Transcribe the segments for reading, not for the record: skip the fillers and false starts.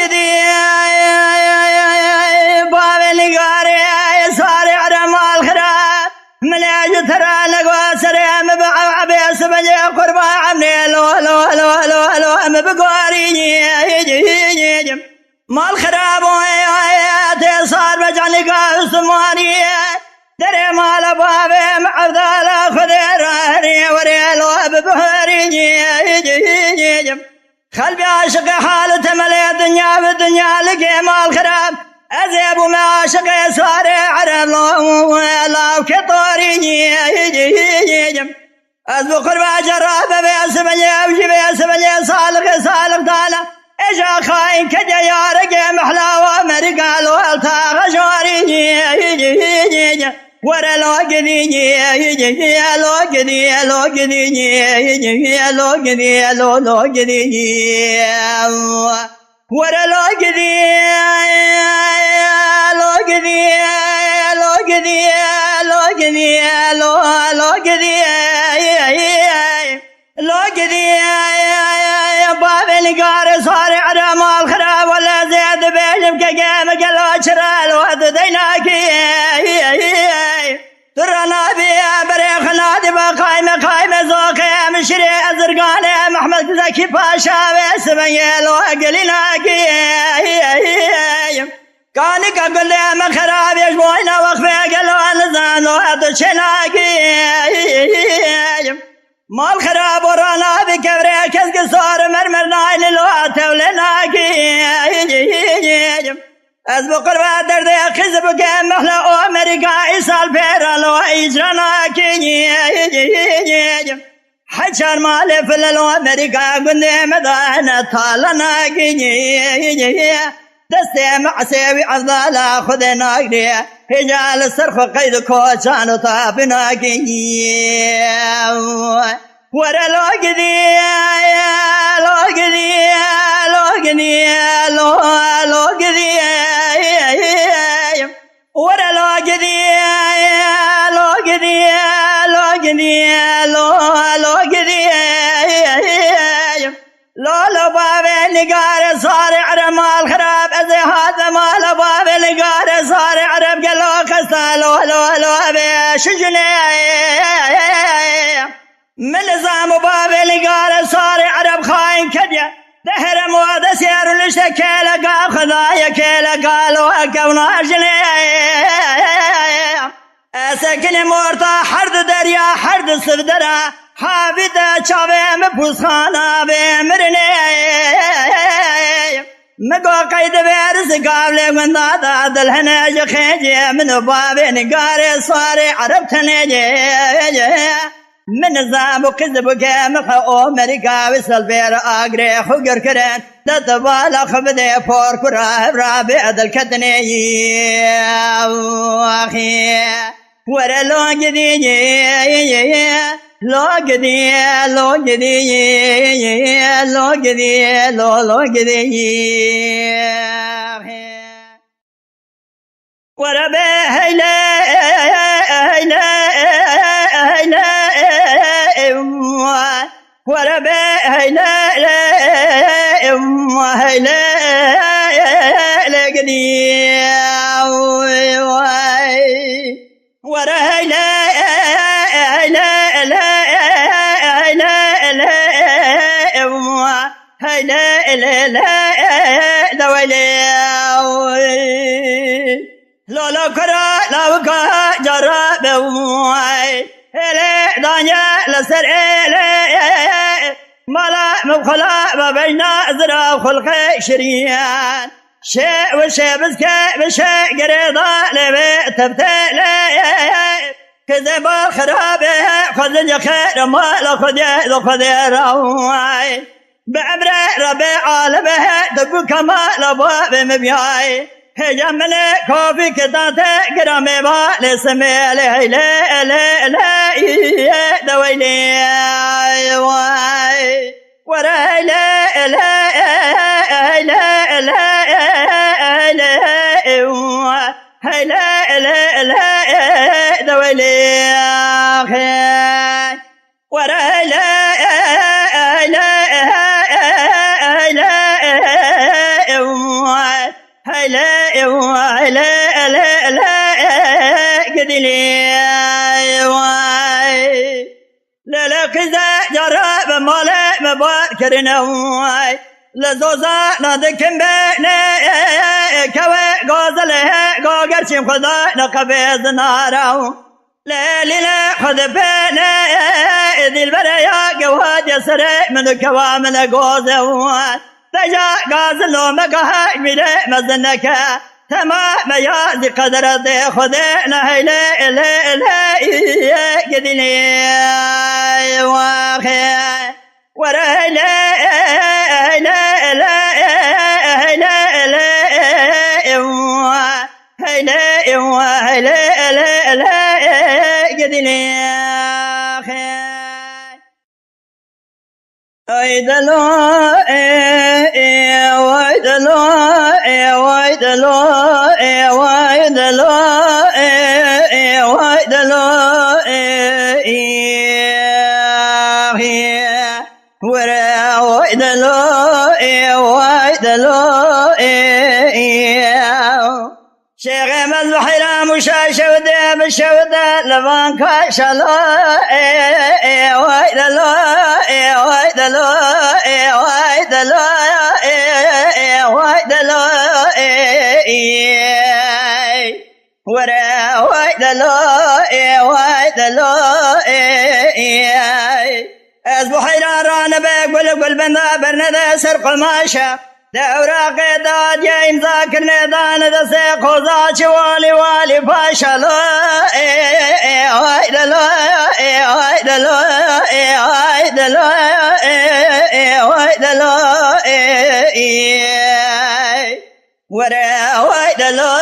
كذي باب القاري صار عرم الخراب ملاج ترى لقوا سريم بعبيس بني قربا عمني لو لو لو لو لو مبقاري يجي ما الخراب وياتي صار بجعل قاس ماني دري مال بابي معذال خذيراني وريلو ببهري يجي قلبي عاشق حالته ملي الدنيا بالدنيا لقي ما الخراب أزيب وما عاشق صار عرب لو كطوري يجي أزبق قربا جراب بيسبني أوجي بيسبني صالق طالع إجا خاين كجا يارق محلا ومرقال والتا غشوري يجي ورا لو قدي يجي لو قدي لو قدي يجي لو قدي لو قدي ورا لو قدي لو قدي لو قدي لو قدي لو قدي لو قدي باب القار صار عرم الخراب ولا زيد بيجب كقام قلو شرال وديناك ترانا بيا بريخ نادي بقايمة زوقي مشري أزرقاني محمد زكي باشا بسميل وقلناك كاني قبل ما خراب يشبوينا وخفي قلو نزان ودشناك ما الخراب ورانا بكبري كسك صار مرمر نايل الوات ولناك أسبق الوات درد خزبك محلا أمريكا إسال بيرا لو إجراناك حجر مالي في الأمريكا قندي مدانا طالناك دستي معسيوي عضالا خذناك هجال السرخ قيد كوشان وطابناك ورا لو قدي لو قدي لو قدي لو قدي ورا لو قدي لو قدي لو قدي لو قدي لو باب النقار صار عرم الخراب أزي هذا مال باب النقار صار عرب قالوا خسال لو بشجني من نظام باب النقار صار عرب خاين كديا دهر مواد سير لشتكي لقى خذايا كي قالوا كونا جني سكن مورتا حرد دريا حرد صفدرا حابدا شابي مبوسخانا بمرني مقو قيد بيرس قابل من دادا دلهنج خيجي من باب نقاري صاري عربتني من الزام وكذب كامخ أمريكا وصل بير أقري خقر كرين تتبالى خبدي فور كراب رابع دلكتني أخي ورا لو قدي لو قدي لو قدي لو قدي لو قدي ورا بهيلا ورا بهيلا لقدي ورا هيلا لا كرا لا كا جرب وای هلا دنيا لسر ملا مخلا بين ازرا خلق شريان شيء وشيء بشيء قريضا لبي تبتل كذب الخرابه خذ خير ما لا خذ رواي بعبر ربي عالمه دب كمال ابواب مبياي هجمل كوفي كتاته قرامي بالي سمي لا لا لا لا دويلي واي ورا لا لا لا لا لا لا لا دويلي ورا لا لا لا لا واي لا لا لا قدلي واي لا لا كذا جرب مالا مباركرنا واي لزوزا نادكم بنا كوي غازله غاغرشم خدا نقبض نارو لا لا خذ بنا ذي البريا جواد يسري من كوامل غازوان تجا غازلو مقهاج ملي مزنك تمام يا ذي قدر ذي خذنا هيلا لا لا قدني واخي ورا لا لا لا لا لا لا لا قدني ويدلو ويدلو ويدلو ويدلو ويدلو ورا ويدلو ويدلو شيخ مذبحنا مشاشة وديم الشودة لبان كاشلو ويدلو ويدلو ويدلو ويدلو ورا ويدلو ويدلو أصبحنا رانا بقول قل بنا برنا سرق ماشا دورا قيداد يا إمذاكر نيدان دا سيقو ذات والي والي فاشلو ويدلو ويدلو ويدلو ويدلو ورا ويدلو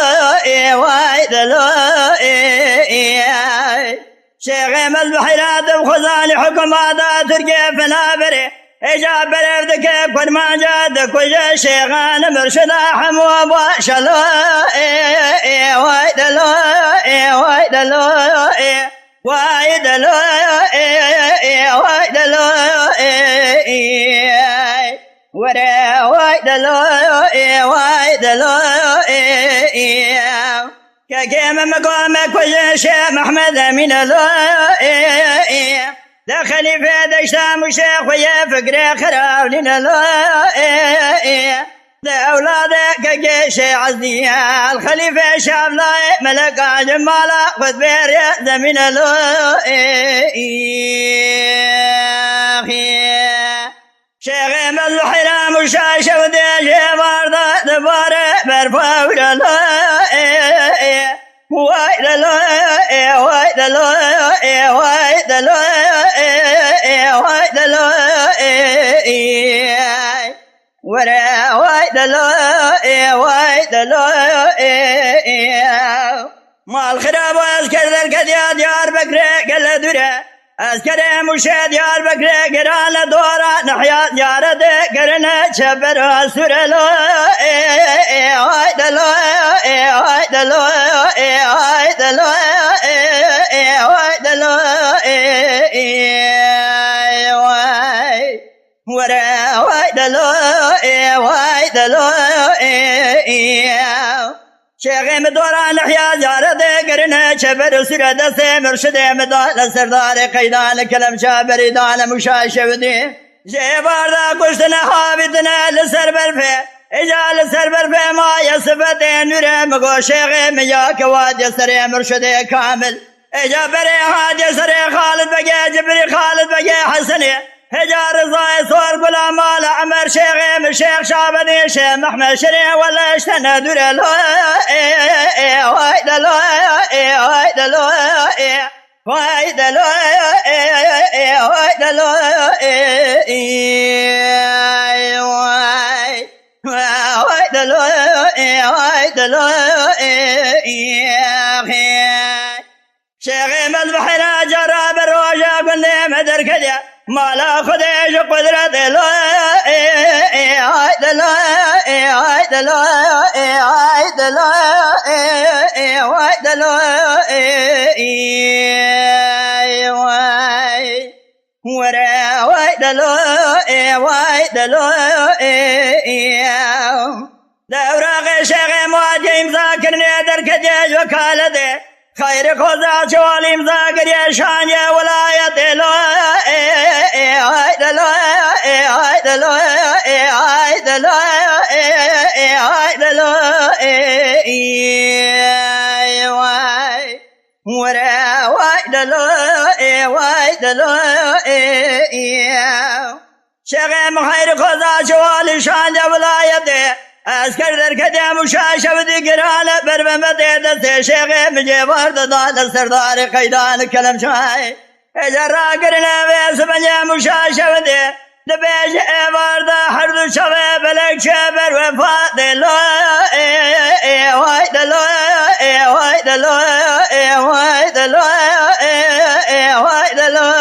ويدلو شيخ مذبحنا بخزاني حكم هذا ترقي في نابري إجاب برفدك كل ما جاد كل شيخان مرشد حمو باشلو ويدلو ويدلو ويدلو ويدلو ورا ويدلو ويدلو كيم مقام كل شيخ محمد من الله دخلي في دشتام الشيخ ويا فقري خراب لنا الله لأولادك جيش عزية الخليفة شاب لا ملك جمالا خذ بير زمن الله شيخ مذبحنا مشاشة وديش بارضة دبارة برفاول الله ويدلو ويدلو ويدلو ويدلو ورا ويدلو ويدلو ما الخراب واسكر الكديات يار بكري قل درا اسكر مشاد يار بكري قران دورا نحيا يار دي قرنا شبر سرلو ويدلو ويدلو ويدلو ويدلو ورا ويدلو ويدلو شيخ مدوران حيا زارد قرنا شبر سرد مرشد مدال سردار قيدان كلام شابر دان مشاشة ودي جيبار دا كشتنا حابتنا لسر برفه اجال سر برفه ما يصفت نور مگو شيخ ميا كواد يسر مرشد كامل اجابر هاد يسر خالد بقى جبري خالد بقى حسني هجار رضاي صور غلام مال عمر شيخ شابني شيخ محمد شريع ولا اشتنى دور له ويدلو ويدلو ويدلو ويدلو ويدلو ويدلو شيخ مذبحنا جراب الروجة قلنا مدر كذا ما لا خديش قدرة له ويدلو ويدلو ويدلو ويدلو ورا ويدلو ويدلو دورة شيخ مواجه مذاكر نادر كجيج وكالده خير خوزا شوالي مذاكر يا شان يا ولاية لو شغم خير خوزا شوالي شان يا ولاية اسكر در کدیم و شاشو دیگرانه بر ممده دست شیخ مجیبار دادال سردار قیدان کلم شای اجرا کرنه ویس بنیم و شاشو دی دبیج ایوار دا هر دو شوه بلک شبر وفاد لو وای دلو وای دلو وای دلو وای دلو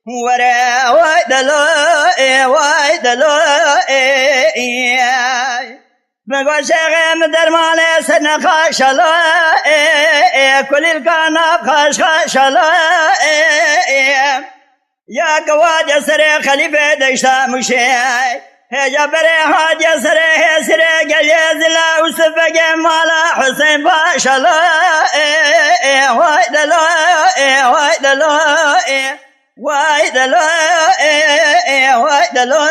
ورا وای دلو وای دلو بگو شیخ درمان سن خاشلو کل الکانا خاش خاشلو یا گواج سر خلیفه دشتا مشی هجا بره حاج سر سر گلی زلا وصف مالا حسین باشلو وای دلو وای دلو وای دلو وای دلو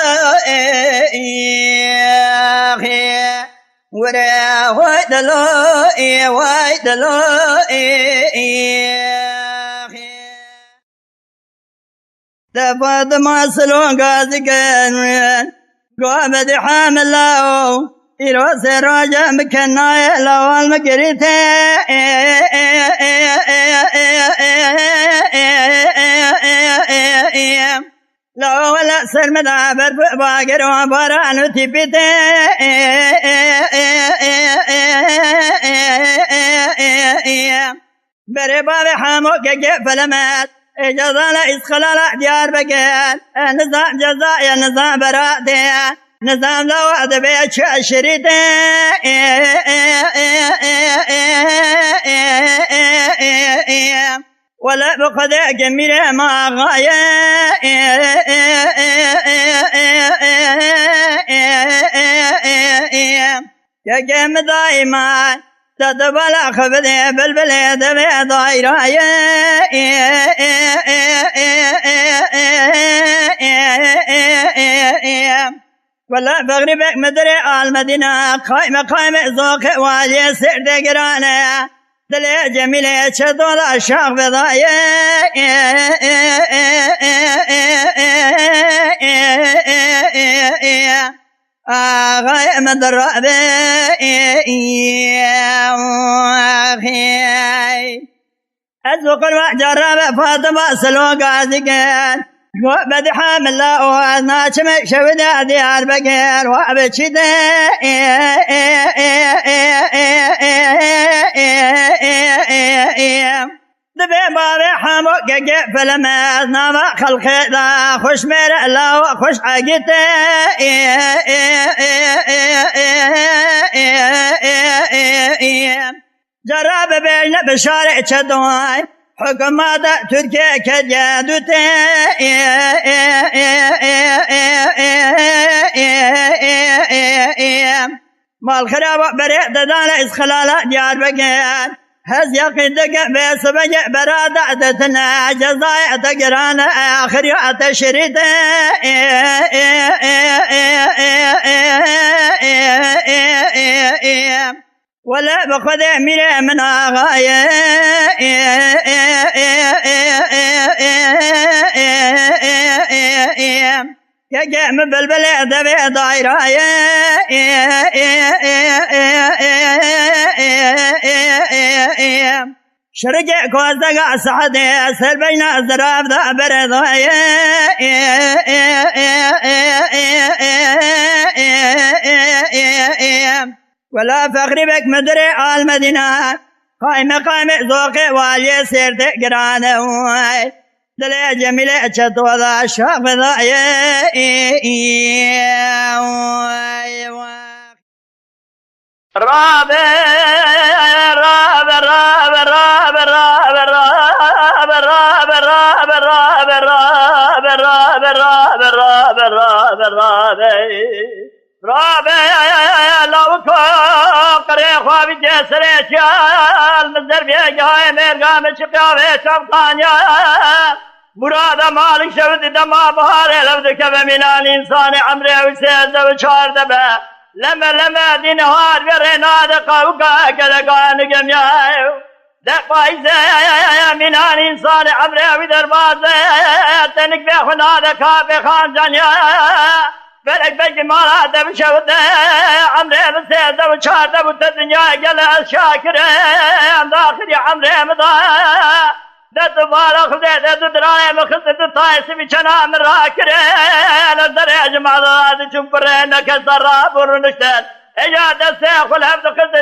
ورا وای دلو وای دلو دفاد ما سلون قاضي كان قامد حامل له يروس راجع مكنا لو المقريته لو ولا سر مدابر باقر وبران وتبته بري باب حاموك فلمات جزال إسخلال ديار بقال نظام جزايا نظام براتي نظام لو أدبيت شريطي ولا بقدر جميلة ما غاية يا جم دائما تدبل خبده بلبل دبي ضايرايا ولا بغربك مدري المدينة قائمة ذوق والي سرد قرانه دلي جميلة شدول الشاق بضايا غاية مدرابة أزوق الوحد جرابة فاطمة سلوك عزيقين وبدي حامل لا وأنا شمك شودا ديار بقير وابتشده دبي بابي حموك فلما نام خلق لا خوش مير لا وخوش عقيته جراب بينا بشارع شدوان حكومات تركيا كجادوته مال خراب بريء دانا إسخلالات ديار بقيان هز يقيدك بيس بجع برادعتنا جزايا تقران آخر يعطى شريطه ولا بخذ أمير من آغاية يا جام بالبلاد بضايرايا شرجع كوزدق سعدي سر بين الزراب ذا برضايا ولا فخر بك مدري المدينة قائمة ذوق والي سير تقرانه دلي جميلة شطوة الشوق بضايا رابع لو قري خوابي جسري شال مزر بيجاي مرقام شقاوي شبقانيا مراد مالك شفت دما بهاري لفدك بمنان إنسان عمري وسيد وشار دبا لما دي نهار برنا دقا وقا كدقا نقم يايو دقا إزا منان إنسان عمري ودربازي تنك بيخنا دقا بخان جانيا بلك بجمالات بشوت عمري بسيد وشار دبا الدنيا قل الشاكر داخل عمري مضا دت بارخ دت دراي مخدت طايس بچنا مراكره لدرج مالات جمبر نكسر برنشتل اجا دسه خل حفظ خد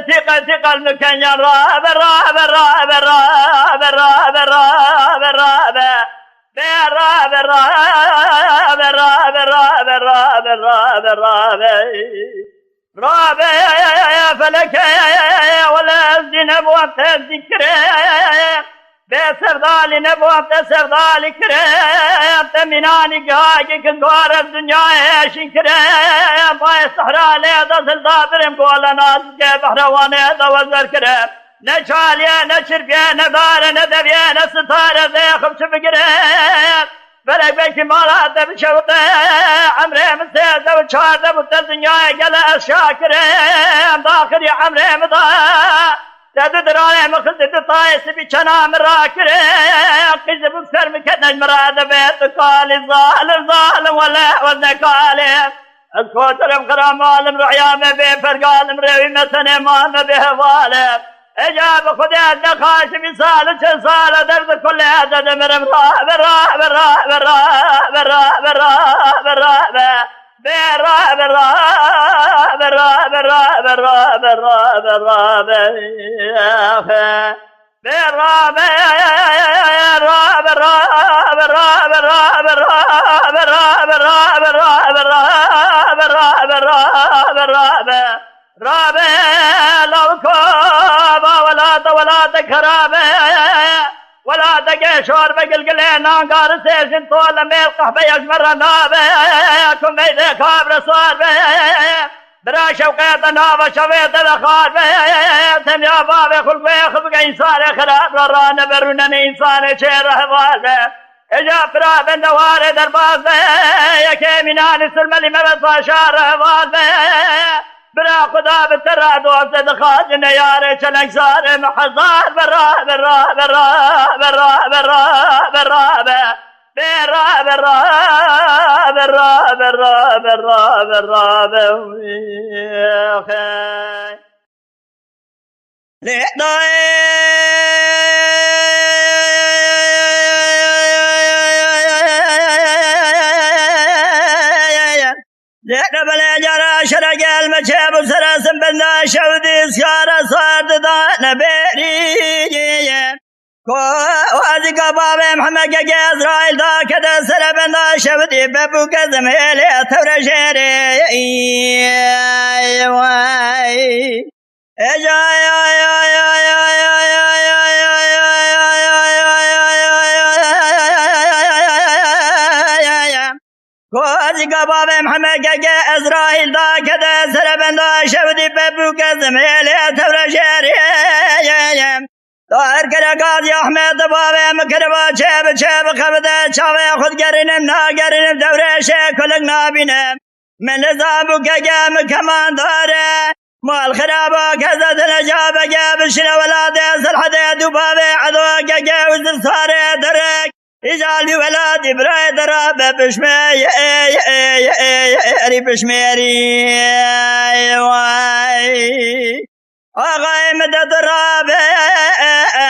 ثقه المكان را برا برا برا برا برا برا برا برا برا برا برا برا برا رابع فلك ولا الزنب وتذكره بسردال نبوت سردال كريم تمناني قاقي كندوار الدنيا شكريم باي الصحراء ليدا سلدابرم قول ناس بحروان يدا وزر كريم نشاليا نشربيا نبار ندبيا نستار ذي خبش بقريم بلك بك مالات بشوطة عمري مسيدة وشاردة بتالدنيا قل الشاكريم داخل يا عمري مضا تدراني مخزد طايس بيشنا مراكري قزب بسر مكنج مراد بيت قالي ظالم ولا والنكالي الكوتر مقرام عالم رعيام بفرقال مريوي مسني مان بهوالي اجاب خدي الدخاش بسال شسال درد كل عدد مرم برا برا برا برا برا برا برا برا برا برا برا برا برا برا ولا تقشور بقلقلين نانقار سيسن طول ميل قحبة يشمر نابه كم بيدي كابر صار به برا شوقيت نابه شويت بخار به تم يا بابي خلق بيخبق إنسان خراب لرانا برونن إنسان شير حضار به إجا فرا بندوار درباز به يكي منان سلم اللي مبصا شار حضار به برا خدا بترى دوست خاج نياري چلنگ سار محزار برا برا برا برا برا برا برا برا برا برا برا برا برا لأن بلا جرى شرق المشاب وسراسم بنا شودي سكارة صارت دانا بيري وازي قبابي محمد قاقي إسرائيل دا كده سر بنا شودي بابو قزم هيلي ثورة شيري کوزی کباب محمد که اسرائیل دا کده سر بندا شودی ببو کزم هلی ثور شهریم دار کرا قاضی احمد باب مکربا چه خبده چاوه خود گرینم نا گرینم دوره شه کلک نابینم من لزابو که کمان داره مال خرابا كزت نجابة بشنا ولادي سلحة دوبابة عدوى كا وزر صاري درك إجالي ولادي براي درابة بشمي بشميري آغاي مدى درابة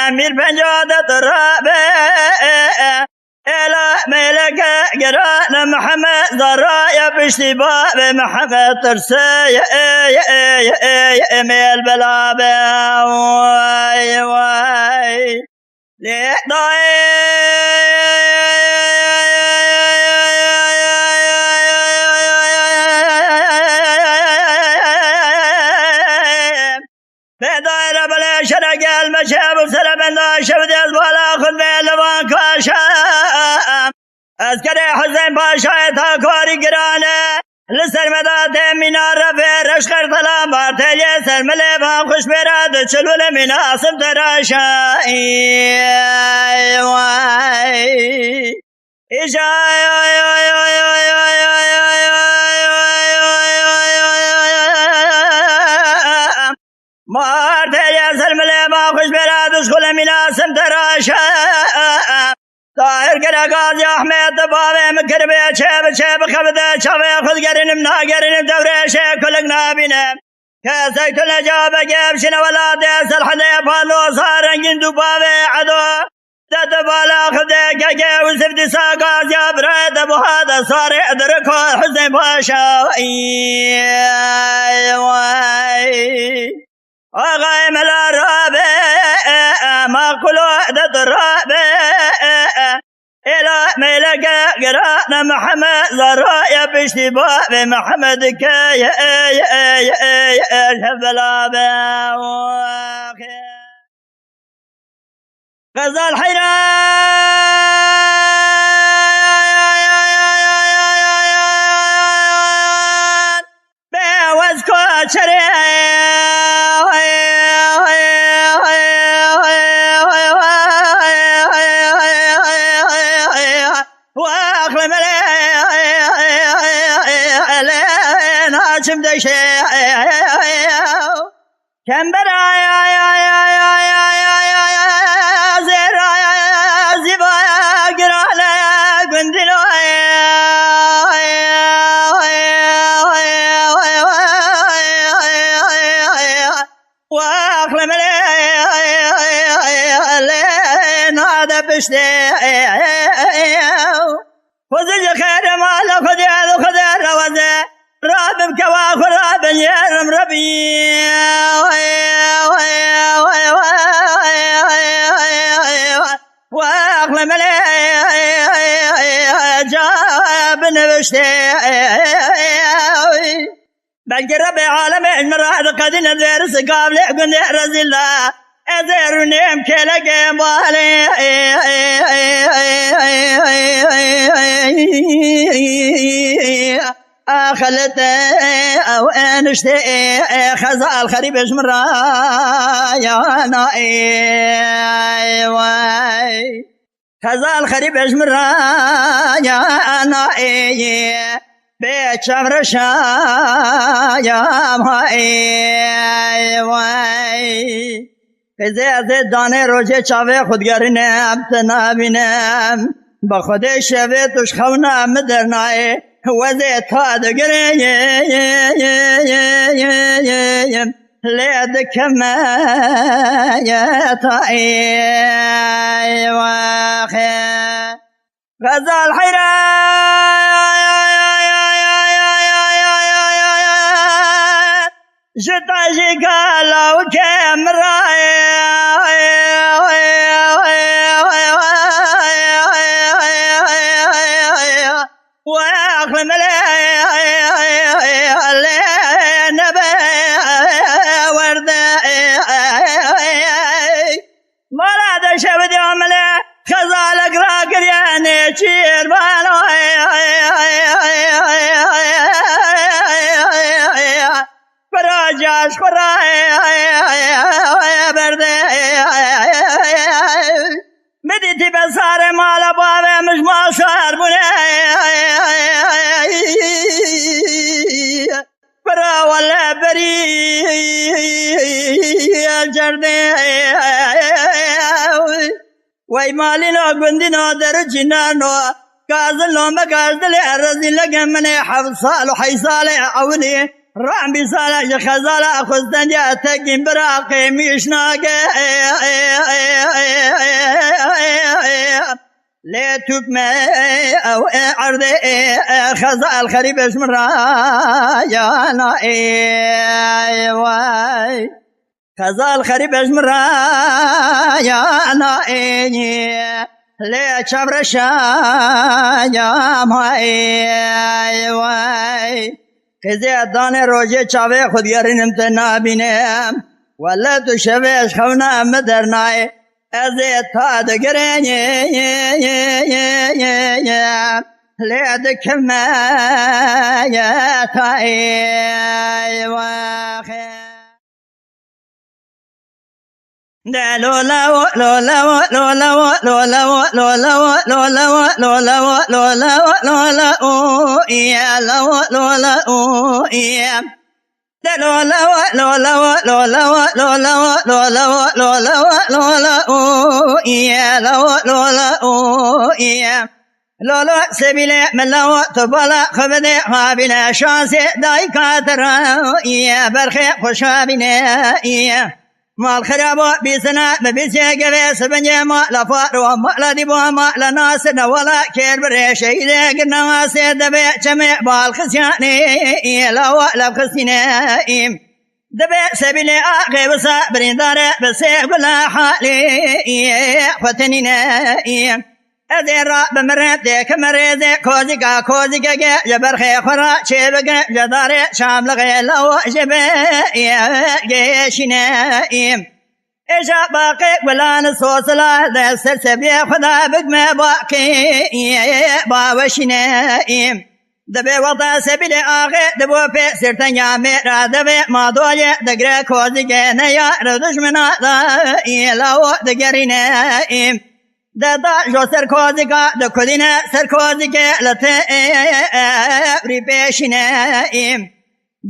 أمير بنجادة درابة إلا ملك قران محمد ضرايا بشتي باب محمد ترسي ميل بلابة واي بداير بلا شرق المشاب وسلبنا شبد البلا خذ بلوان كاشا أذكر حسين باشا تاكوري قرانه لسرمدات منار رفيرش خرطلا بارتلي سرملي بام خوش براد چلول مناسب تراشاي مارتلي سرملي بام خوش براد چلول مناسب تراشاي طاهر كرا قاضي احمد بابي مكربي شاب خبده شابي خذ قرنم ناقرنم دوريشي كلك نابينم كاسك النجابة جيب شنو ولا ديس الحديب هالو صار جندو بابي عدو تتبالا خذيك كي وسفدي ساقاز يا بريد ابو هذا صار يدركو الحزن باشا وغايم الرابع ما قلوا عدد الرابع إلى ملك قرانا محمد زرايا باشتباه محمد كي شبلابا غزال حيران بوزكو شم دشي كمبرا زيرا زيبا قرانا قندلو واخلم لين هذا بشتي خذ خير مال خذ روزه راب بكواخ راب يرم ربي واخلم لي جاب نبشتي بلقي ربي عالمي مراد قد نذير سقاب لي قند رزي أذير نيم كلك بالي خلته او انشتي خزال خريب اشمرا يا نائي خزال خريب اشمرا يا نائي بيت شمرشا يا مائي زي دانه روجه چاوه خودگرینم تنابینم با خود شوه توش خونم درنائي وزي تاد قريم ليدك ما يطعي واخي غزال حيران جتاجي قالوا كم راي واخلم لي نبي ورده مراد شبدي عمله خزالك راقر يعني شير بالو فراجاش خراي برده مديتي بسار مال بابي مش ما صار بني برا ولا بري الجردي وي مالنا قندنا درجنا نو كازل نو مكازل الرزي لقمني حفصال وحيصال عوني رعبي صالح خزالة خزدن جاتك براقي مشناك لا تبمى أو عرض خزال خريب اسم يا نائي خزال خريب اسم يا نائي لا شبرشا يا مائي خزي دانه روجه چاوه خودگرینم تنابینم ولا تو شوش خونا مدرنای ازی تا دگرینی ليدك ما يتعي واخي دا لولا لولا لولا لولا لولا لولا لولا لولا لولا يا لولا يا دا لولا لولا لولا لولا لولا لولا لولا يا لولا يا لولا سبيل من لو تبلا خبدي خابنا شاسي دايكاترا يا برخي خشابنا يا مال خرابو بيسنا ببيسي قبي سبنجي ما لفارو ما لديبو ما لناسنا ولا كير بريشي ذاك النواسي دبي جميع بالخسياني لو لبخسينا دبي سبيلي آخي بسا برينداري بسيق بلا حالي فتنينا أذي الراب مرد ديك مريزي كوزيكا جبرخي خرا شبك جداري شامل غي لو جبي جيشنا إيشا باقي ولا نصوص لا ذا السلسبي خدا بقم باقي باوشنا دبي وضع سبيلي آخي دبو في سرطان ياميرا دبي ما دولي دقري كوزيكا نيا ردش منا دا لو دقرينا دادا جو سرکوزیکا دکودینا سرکوزیکا لته ریپیشینا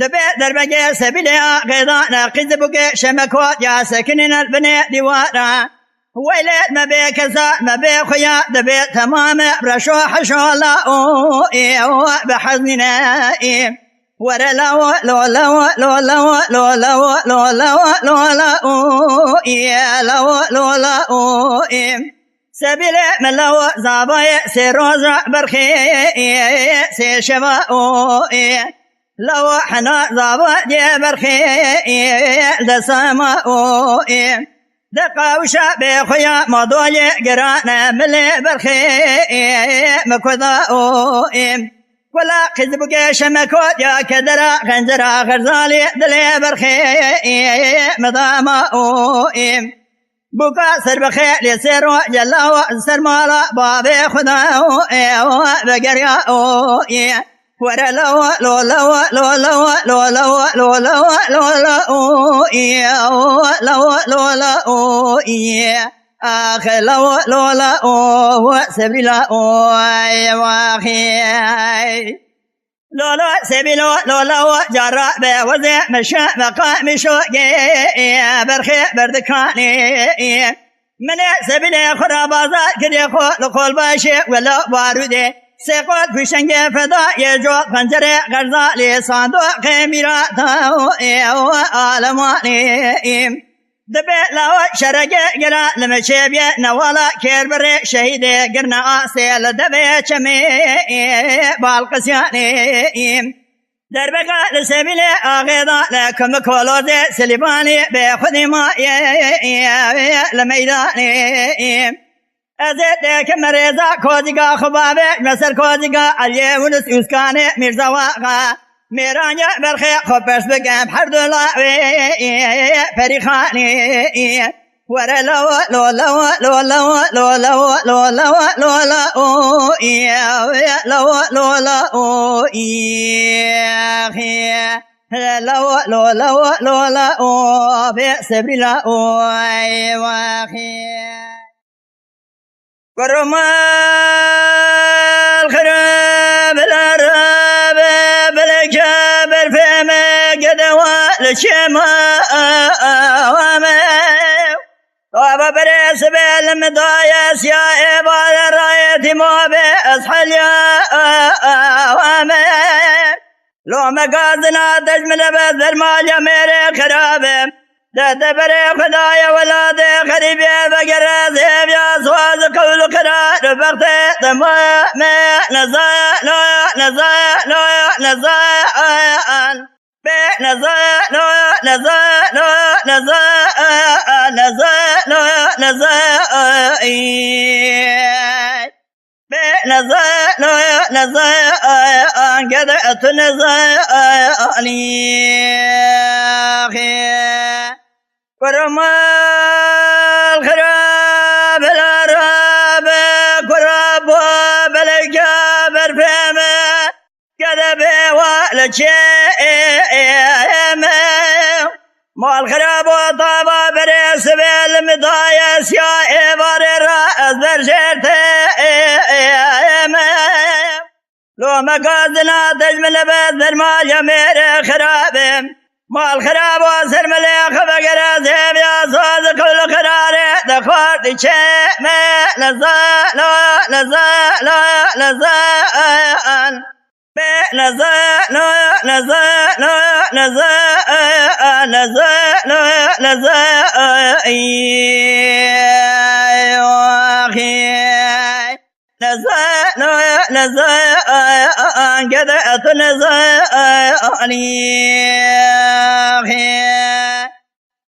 دبی دربگه سبیلیا قیدانا قیزبوگه شمکوات یا سکنین البنی دیوارا ویلت مبی کسا مبی خویا دبی تمام برشو حشولا بحزننا ورا لو لو لو لو لو لو لو لو لو لو يا لو لو لو سبيل من لو زابي سيروز برخي سي شبا لو حنا زابي برخي لسما دقا وشابي خويا موضوعي قرانا ملي برخي مكوذا ولا قذبك شمكوت يا كدرا خنزرا غرزالي دلي برخي مضاما بوكا سر بخير يسيرو جلاو سر مالا بابي خدا بقريا ورا لو لو لو لو لو لو لو لو لو لو لو اخ لو لو لو سبري لا واخي لولا سبيلو لولا جرى بوزي مشى مقام شوقي برخي بردكاني من سبيل خرابازات كري خول باشي ولا بارودي سيقود في شنجي فدا يجو خنجري غرزالي صندوق ميراتا عالماني دبي لو شرقي قرا لمشيبي نوالا كير بري شهيدي قرنا آسيل دبي چمي بالقسياني دربقا لسبيلي آغيضا لكم كولوزي سليباني بخذي مائي لميداني أزيد كم ريزا كوزيقا خبابي مسر كوزيقا علي ونس يسكاني ميرزا واقا ميرانيا برخي خبرس بقام حرد لاوي فريخاني ورا لو لو لو لو لو لو لو لو لو لو لو لو لو لو لو لو لو لو لو بسبري لا واخي ورما الخراب الاراب بالجبل فما قدوا للشما وابا بريس بالمضايس يا إبال الراية موبي أصحل يا لو مقازنا تجمل بذر مال يا ميري خرابي دبري خدايا ولادي خريبي بقر زيب يا سواز قول قرار بغتي دماء نزاء نزاء نزاء نزاء نزاء نزاء نزاء نزاء نزاء نزاء قدعت نزاء ورما الخراب الأراب قراب بالجابر في مال خراب و طابا برس بالمدايا سيا إبار الرأس برشرت لو مقازنا تجمل بذر مال يمير خراب مال خراب واسر مليخ فقر زيب يا صوز كل خرار دخوات شيء لزا لا لزا لا لزا لزا لا لزا لا لزا لزا لا لزا لزا لا لزا قدأت لزا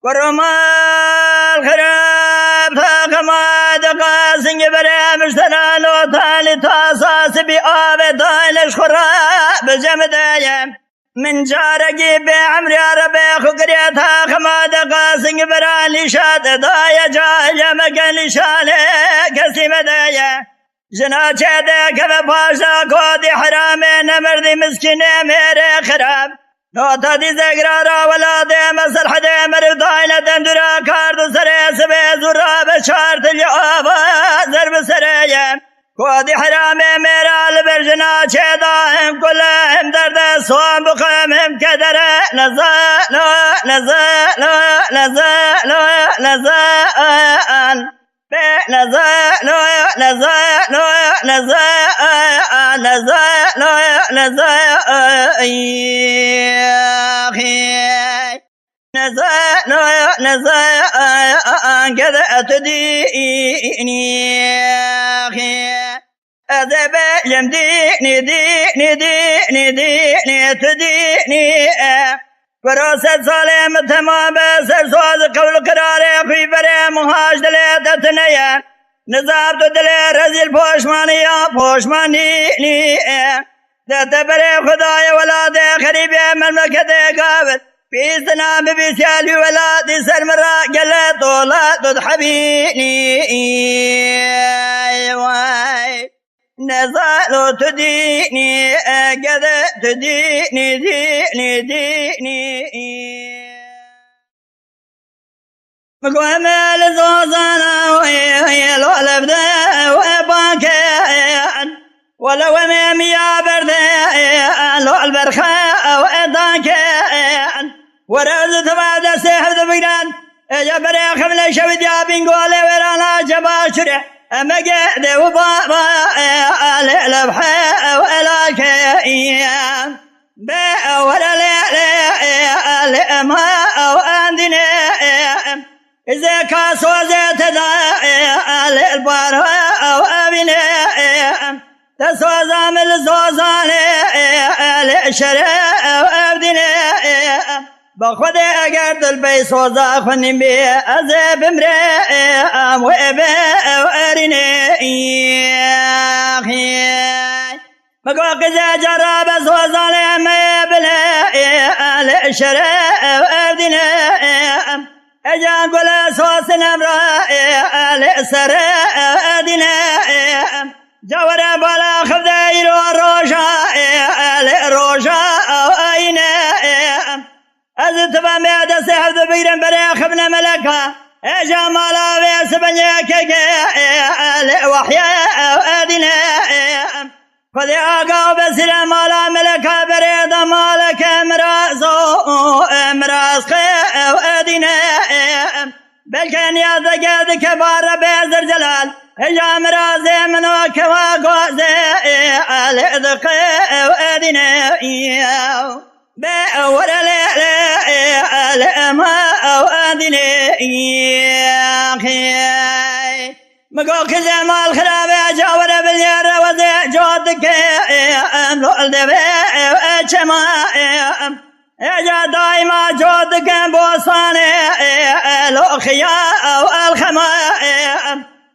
ورمال خراب ثاقما دقا سنجبرا مشتنا لو تالي تاساس بآب دايلش خراب جمدايا من جارقي بعمري عربي خقريا ثاقما دقا سنجبرا لشاد دايا جايا مقا لشالي كسي مدايا جنا چهده كفا پاشا كودي حرامي نمردي مسكيني ميري خراب نوتا دي زقرارا ولادي مسل حدي مرداينة دندرا كارد سري سبي زرا بشارت اليوبا زرب سرية كودي حرامي ميرا لبرجنا چهدهم كلهم درد صوم بخمهم كدر لزا لا لزا لا لزا لا لزا لزا لا لزا لا لزا لزا لا لزا لزا لا لزا كذا تديني أذب يمديني ديني ديني ديني تديني فراسة سالم تمام سر سواز قول قرار في بري مهاج دلي تتنيا نزاب دلي رزيل پوشمانيا پوشماني تتبري خداي ولاد خريبي مملكة قابل في سنام بسيالي ولاد سرمرا قلت طولة تدحبيني نزالو تديني قد تديني ديني ديني مقوم الزوزانا وهي الولب ده وباكين ولو ميم يا بردين لو البرخاء وإداكين ورزت بعد سيحب دبقران يا بريخ من الشود يا بنقولي ورانا جباشري مقعد وبابا الابحى والكيان بأ ولا لا ما واندنا إذا كاسوا زيت دا البار أو أبنا تسوى زامل زوزان الشرع أو أبدنا بخود اگر دل بی سوزا خونیم بی از بمره وابه وارینه مگو قزا جراب سوزا لما بلا الشرع واردنا اجان قل سوس نمرا السرع واردنا جورا بلا خذير وروجا الروجا واينا أزت بمعدة سحب بيرن بريخ ابن ملكا جمالا بيس بنيك وحيا وأدنا خذي آقا بسر مالا ملكا بريد مالك مرازو مرازق وأدنا بل كان يذكر كبار بيزر جلال يا مرازي منوك وقوزي الذق وأدنا بأول الأما أوادني مقوك زمال خرابي جاور باليار وزي جودك أملو الدبي وأجما يا دايما جودك بوصاني الأخياء والخما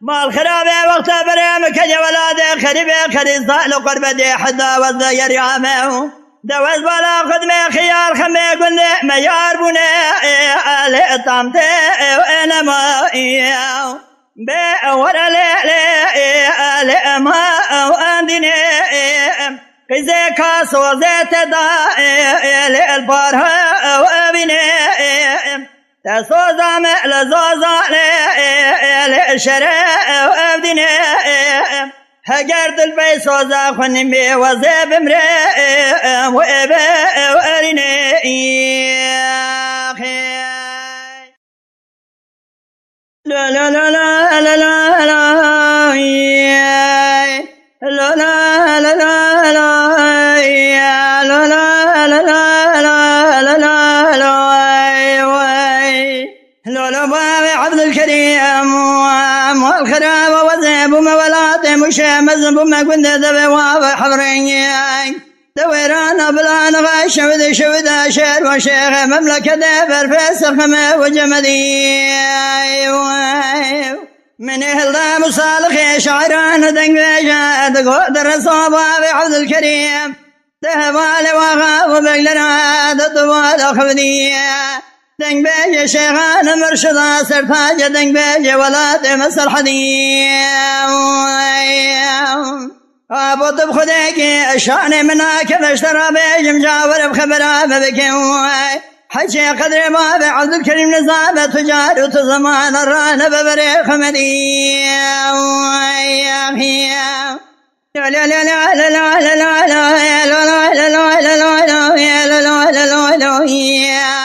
مال خرابي وقت بريمك يا ولادي خريبي خريصة لقرب دي حدا وزير يامه دوز بالا خدمة خيار خمي قلني ميار بني علي طامتي وانا ما بأول علي ما واندني قزيك صوزيت دائل البارها وابني تسوزا مئل زوزا للشراء وابدني هجرت البي صوزا خنمي وزيب امرئ وابا وارني لا لا لا لا لا لا لا لا لا لا عبد الكريم والخراب وزيب ومولاتي مشامز بما كنت ذبوا حضرين دويران بلان غاش شود شير وشيخ مملكة دابر فسخ ما وجمدي من اهل مصالح شعران دنجاد قدر صوبا عبد الكريم ذهب لوغا وبقلنا تطوال خبديه دنگ بیج شیخان مرشدا سرتاج دنگ بیج ولاد مصر حدیم ابو طب خدای کی شان منا که اشترى بیج مجاور بخبره بکیم حج قدر ما عبد الكريم نظام تجار وتزمان الران ببريخ مدين لا لا لا لا لا لا لا لا لا لا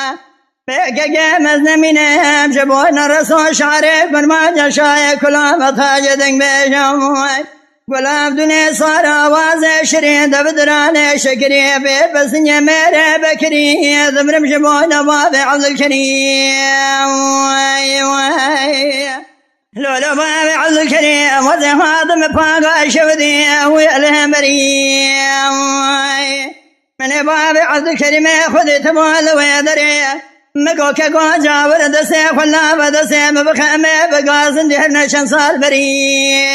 بقى مزنمينهم جبون الرسول شعرك من ما جشاي كلام تاجدن بيجموي قلاب دنيا صار آواز شرين دبدران شكري بس نمر بكري ذمرم جبون باب عبد الكريم لولا باب عبد الكريم وزهاد مفاق شودي ويله مريم من باب عبد الكريم خذ تمال ويدري مكو كو جاور دسي خلا بدسي مبخمه بقاسن دهنا شنصال بري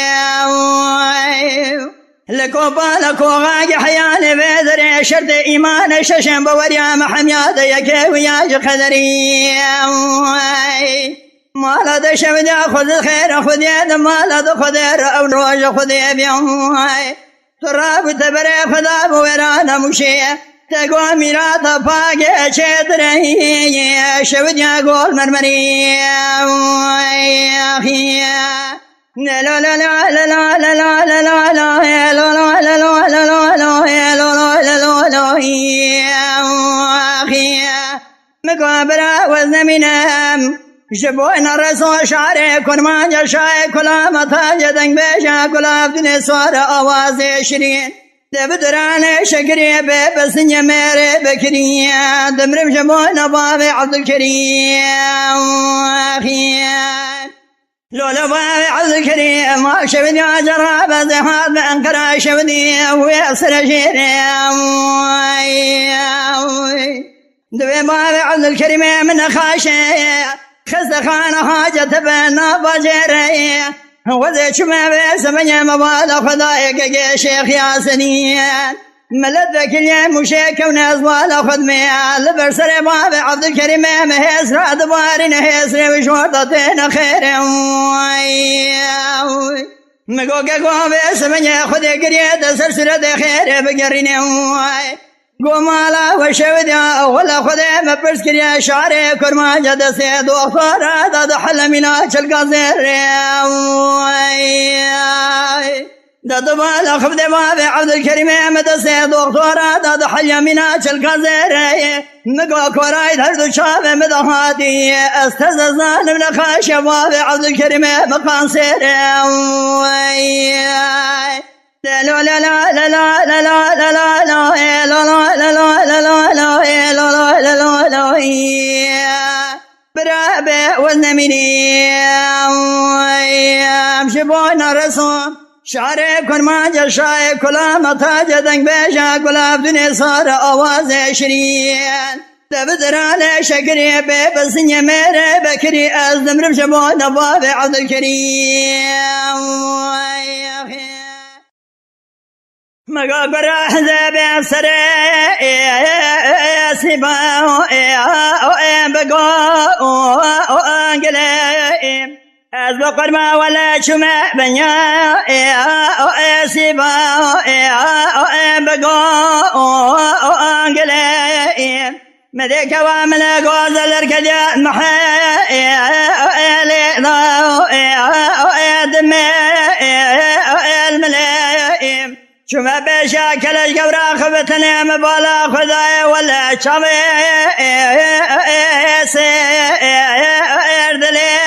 لكو بالكو غاق حياني بذري شرط ايمان ششم بوريا محميات يكي وياج قدري مالا دشم خذ الخير خذ يد مالا خذ او روج خذ بيوم تراب تبري خذا بورانا مشيه تقوى ميراث فاقع شتري شوديا قول مرمري لا لا لا لا لا لا لا لا لا لا مقابرة وزمينهم جبوين الرسول شعري كن ما جشاي كلا متاجدن بيشا كلا بدني صار أوازي شرين دبدران شكري بس نمر بكري دمرم جبوين باب عبد الكريم لولا باب عبد الكريم ما شبني جراب زهاد بأنكر شبني ويصل شيريم دوي باب عبد الكريم من خاشي خزخان حاجة بنا بجري وذي شما بسمني مبالا خدايك يا شيخ ياسنين ملذك اليوم وشيك ونزوال خدمي لبرسر باب عبد الكريم مهيس راد بارين هيسري وشورتين خير مقوك قوم بسمني خدي قريد سرسرة خير بقريني قومالا وشوديا ولا خدي مبرس كريا شعري كرما جد سيد وفارا داد حل منا شلقازير داد بالا خبدي بابي عبد الكريم مد سيد وفارا داد حل منا شلقازير نقوك ورايد هردو شاب مدهاتي استززنا من خاش بابي عبد الكريم مقام سير لا لا لا لا لا لا لا لا لا لا برابع والنميني شبون الرسول شعري كن ما جشاي كلا متاجدن بيشا كلا بدني صار أواز شرين دبدران شكري بس نمر بكري أزدمر شبون باب عبد الكريم مقابر حزب سري سبا بقوا انقلي از بقرما ولا شما بنيا سيبا بقو انقلي مديك وامن غوزل الكديا محيلي دمي الملايم شما بشاكل الجورا خبتني مبالا خذاي ولا شمي سير دلي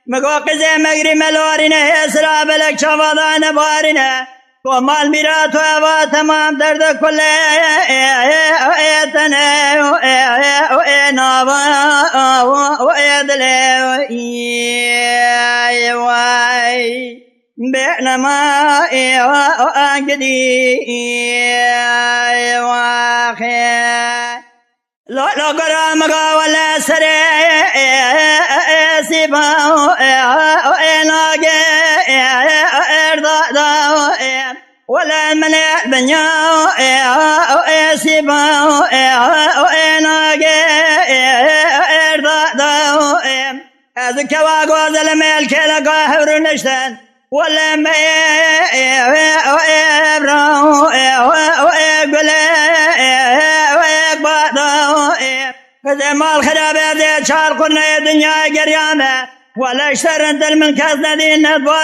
مقوقزي مقري ملورنا يسرى بلك شفضان بارنا ومال ميرات وابا تمام درد كل ايتنا نابا ويدلي بينما انقدي واخي لا قرام ولا سري سيبا ناقي ولا منع بنيا سيبا ناقي أذكى واقوز الملك لقى حبر نشتن ولا ما فذا مال خرابة ذي شار قرنا الدنيا قريامة ولا اشترنت المنكز ندي النضوى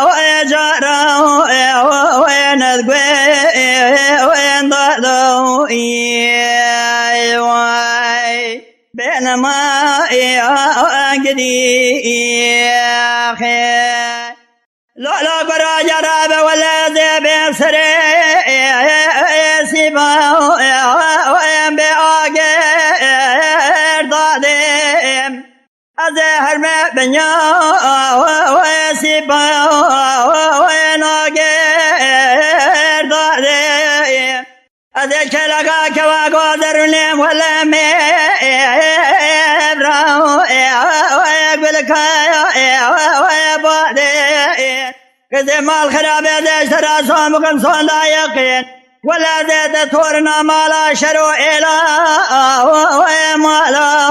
ويجارة وينذقوي وينضادو بينما انقدي لا قرا جرابة ولا ذي بيبسري سيبا وين بأقير ضادم أزهر ما بنيا وسيبا وين أقير ضادم أذيك لقاك وقدر لهم ولا ميبرا ويقولك ويبادي كذا مال خرابة اشترى صومكم صون لا يقين ولا زيت تورنا مالا شرو إلى ومالا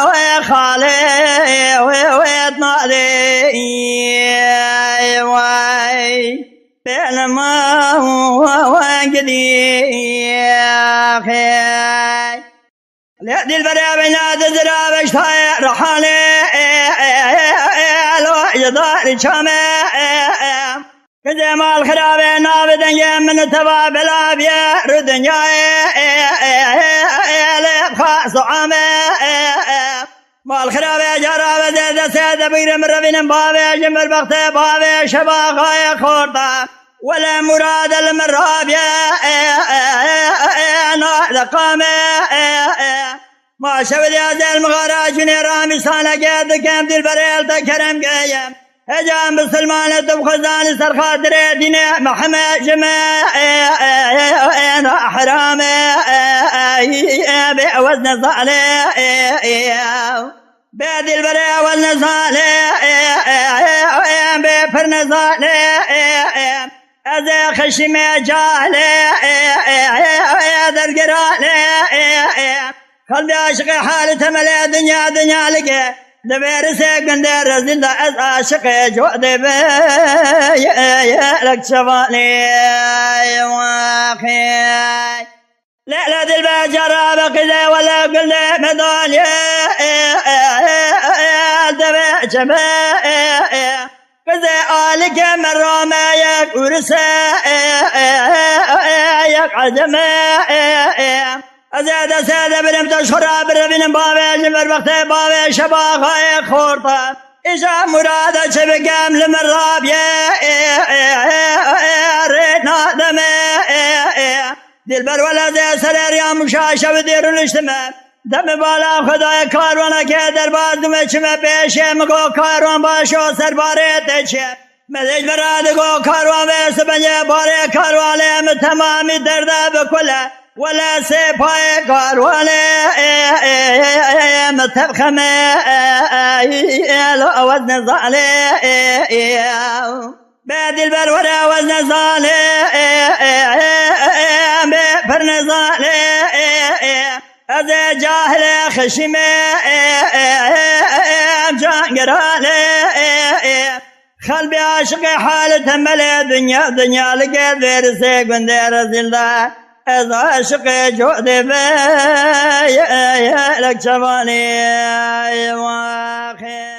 وخالي ويتنادي بينما وانقدي لا دي البريا بينا تزرع بشتاي رحالي الوحيدار شامي كذا مال خرابي نابدن من تباب الابيا ردنيا لبخاص عامي مال خرابي جرابي زيد سيد بير من ربين بابي جمل بختي بابي شباخاي خورتا ولا مراد المرابيا نار قامي ما شود يا زي المغاراج نيرامي سانا قيد كم دي البريل تكرم قيم هجام بسلمان تبخزان سرخاطر ديني محمد جماع حرامي بوزن صالي بيد البريا والنصالي بفرن صالي أزي خشمي جالي درقرالي قلبي عاشق حالي تملي دنيا لقي دبير سيقن دير رزين دا از عاشق جودي بي لك شفاني واخي ليلة البجرة بقدي ولا قلي مدالي دبي جمي قدي آلك من راميك ورسي عجمي أزيد سيد بنم تشخرا بربين بابي جمر بختي بابي شباخي خورطا إشا مرادة شبكام لمراب ريتنا دمي دلبر ولا زي سرير يا مشاشة ودير الاجتماع دم بالا خدای کاروانا که در باز دمه چمه پیشه مگو کاروان باشو سرباره تچه مدش برادگو کاروان ویس بنجه باره کاروانه تمامی درده بکله ولا سيباي كاروانه متفخمه لو وزن صالح بعد البرورة وزن صالح بفرن صالح از جاهل خشمه جانگرانه قلبي عاشق حال تمل دنيا لقيت ورثي قندير زلدا از عاشق جود بي لك شفاني واخي